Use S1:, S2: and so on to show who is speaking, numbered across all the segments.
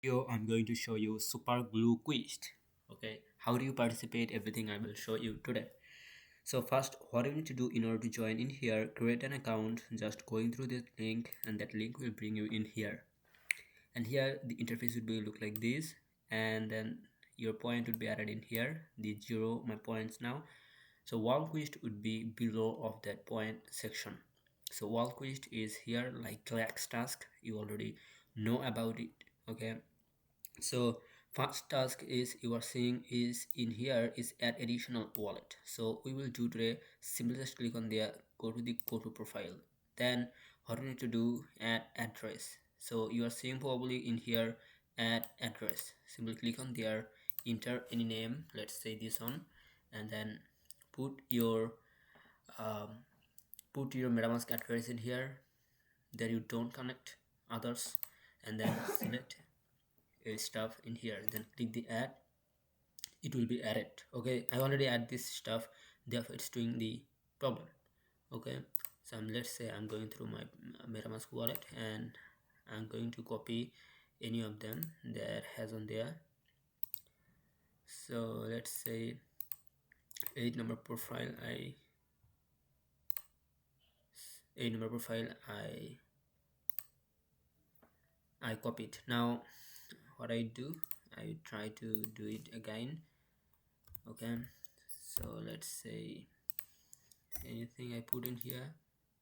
S1: Here I'm going to show you super glue quiz. Okay, how do you participate? Everything I will show you today. So first, what you need to do in order to join in here, create an account, just going through this link, and that link will bring you in here. And here the interface would be look like this, and then your point would be added in here, the zero my points now. So wall quiz would be below of that point section. So wall quiz is here like Glax task, you already know about it. Okay, so first task is you are seeing is in here is add additional wallet. So we will do today, simply just click on there, go to the go to profile, then what we need to do, add address. So you are seeing probably in here add address, simply click on there, enter any name, let's say this one, and then put your um, MetaMask address in here, that you don't connect others, and then select stuff in here, then click the add, it will be added. Okay, I already add this stuff, therefore it's doing the problem. Okay, so let's say I'm going through my MetaMask wallet and I'm going to copy any of them that has on there. So let's say 8 number profile, I copied. Now what I do, I try to do it again. Okay, so let's say anything I put in here,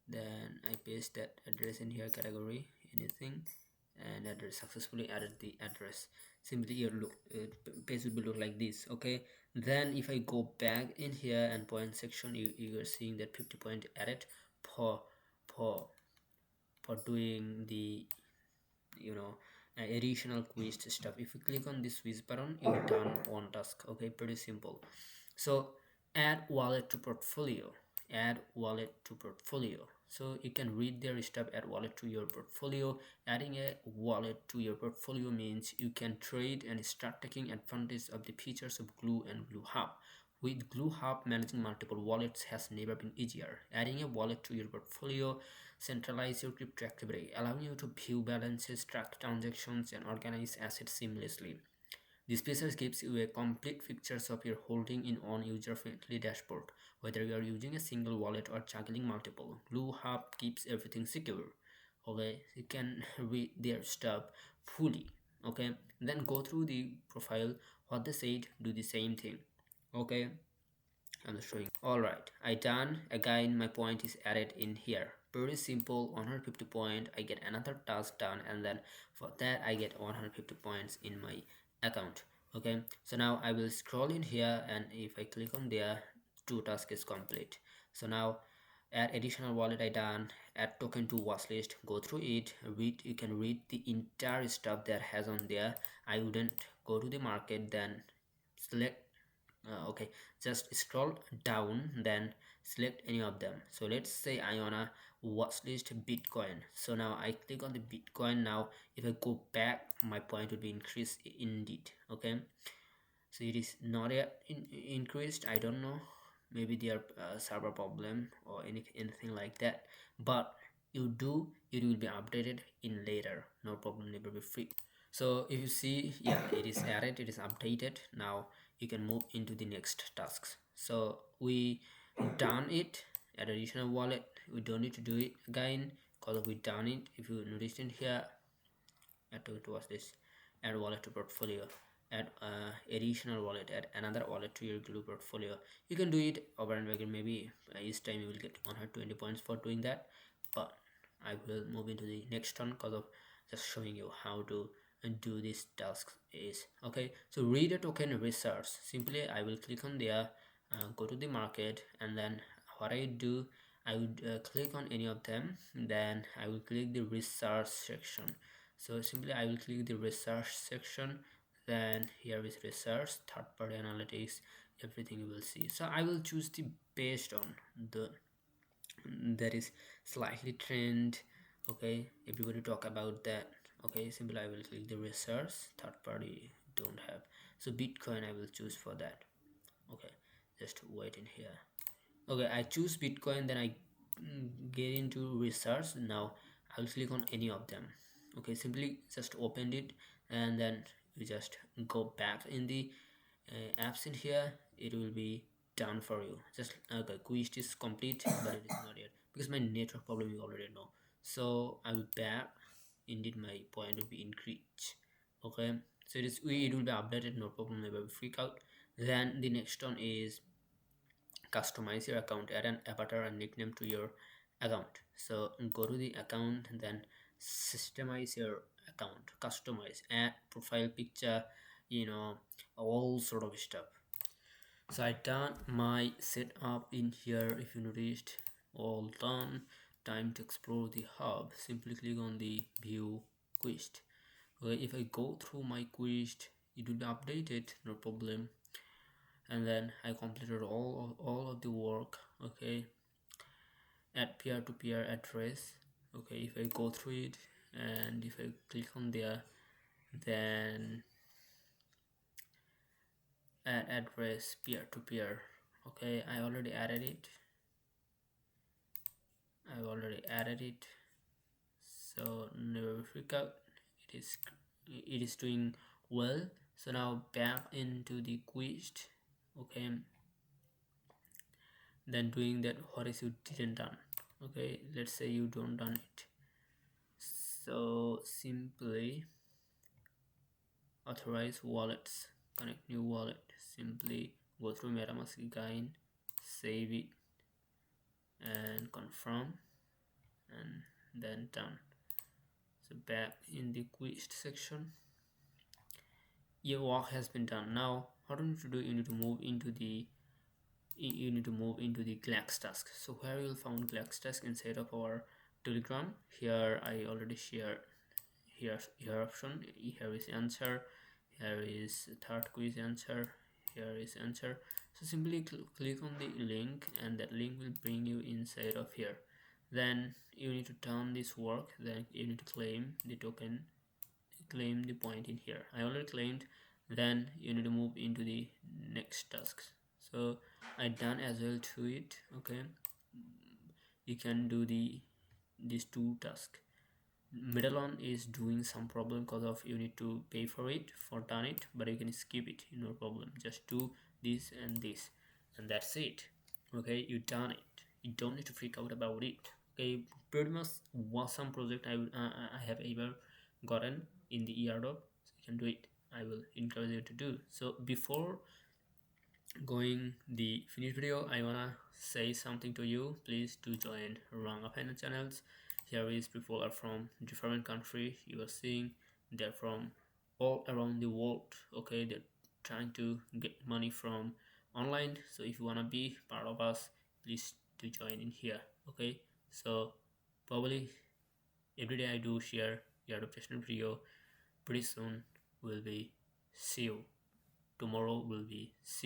S1: then I paste that address in here, category anything, and address, successfully added the address. Simply your page will look like this. Okay, then if I go back in here and point section, you are seeing that 50 point added for for doing the additional quiz stuff. If you click on this quiz button, you're done one task. Okay, pretty simple. So add wallet to portfolio, add wallet to portfolio. So you can read their stuff, add wallet to your portfolio. Adding a wallet to your portfolio means you can trade and start taking advantage of the features of Glue and Glue Hub. With Glue Hub, managing multiple wallets has never been easier. Adding a wallet to your portfolio centralize your crypto activity, allowing you to view balances, track transactions, and organize assets seamlessly. This feature gives you a complete pictures of your holding in one user-friendly dashboard. Whether you are using a single wallet or juggling multiple, Glue Hub keeps everything secure. Okay, you can read their stuff fully. Okay, then go through the profile. What they said, do the same thing. Okay, I'm showing. Alright, I done. Again, my point is added in here. Pretty simple, 150 point. I get another task done, and then for that I get 150 points in my account. Okay, so now I will scroll in here, and if I click on there, 2 tasks is complete. So now add additional wallet I done, add token to watchlist, go through it, read, you can read the entire stuff that has on there. I wouldn't go to the market, then select okay, just scroll down, then select any of them. So let's say I wanna watch list Bitcoin. So now I click on the Bitcoin. Now if I go back, my point would be increased indeed. Okay, so it is not yet increased. I don't know, maybe their server problem or anything like that, but it will be updated in later, no problem, never be free. So if you see, yeah, it is added, it is updated. Now you can move into the next tasks. So we done it, add additional wallet. We don't need to do it again because we done it. If you notice in here, it was this, add wallet to portfolio, add additional wallet, add another wallet to your Glue portfolio. You can do it over and again. Maybe each time you will get 120 points for doing that, but I will move into the next one because of just showing you how to do this task is. Okay, so read a token research. Simply I will click on there, go to the market, and then what I do, I would click on any of them, then I will click the research section. So simply I will click the research section, then here is research, third-party analytics, everything you will see. So I will choose the based on the that is slightly trend. Okay, everybody talk about that. Okay, simply I will click the research, third party don't have. So Bitcoin I will choose for that. Okay, just wait in here. Okay, I choose Bitcoin, then I get into research. Now I will click on any of them. Okay, simply just open it, and then you just go back in the apps in here. It will be done for you. Just okay, quiz is complete, but it is not yet because my network problem you already know. So I will back. Indeed, my point will be increased. Okay, so it will be updated, no problem, never freak out. Then the next one is customize your account. Add an avatar and nickname to your account. So go to the account and then systemize your account, customize, add profile picture, all sort of stuff. So I done my setup in here. If you noticed, all done. Time to explore the hub. Simply click on the view quest. Okay, if I go through my quest, it will be updated, no problem. And then I completed all of the work. Okay, at peer-to-peer address. Okay, if I go through it and if I click on there, then add address peer-to-peer. Okay, I already added it. So never freak out. It is doing well. So now back into the quest. Okay, then doing that, what is you didn't done. Okay, let's say you don't done it. So simply authorize wallets, connect new wallet. Simply go through MetaMask again, save it and confirm, and then done. So back in the quest section, your work has been done. Now what you need to do, you need to move into the Glax task. So where you will find Glax task inside of our Telegram. Here I already shared. Here option, here is answer, here is third quiz answer, here is answer. So simply click on the link and that link will bring you inside of here. Then you need to turn this work, then you need to claim the token, claim the point in here. I already claimed. Then you need to move into the next tasks. So I done as well to it. Okay, you can do these two tasks. Middle one is doing some problem because of you need to pay for it for done it, but you can skip it, no problem. Just do this and this, and that's it. Okay, you done it. You don't need to freak out about it. Okay, pretty much awesome project I have ever gotten in the Airdrop. So you can do it. I will encourage you to do so. Before going the finished video, I wanna say something to you. Please do join Ranga Finance channels. Here is people are from different country. You are seeing they're from all around the world. Okay, they're trying to get money from online. So if you wanna be part of us, please do join in here. Okay, so probably every day I do share the adaptation video. Pretty soon will be see you. Tomorrow will be see you.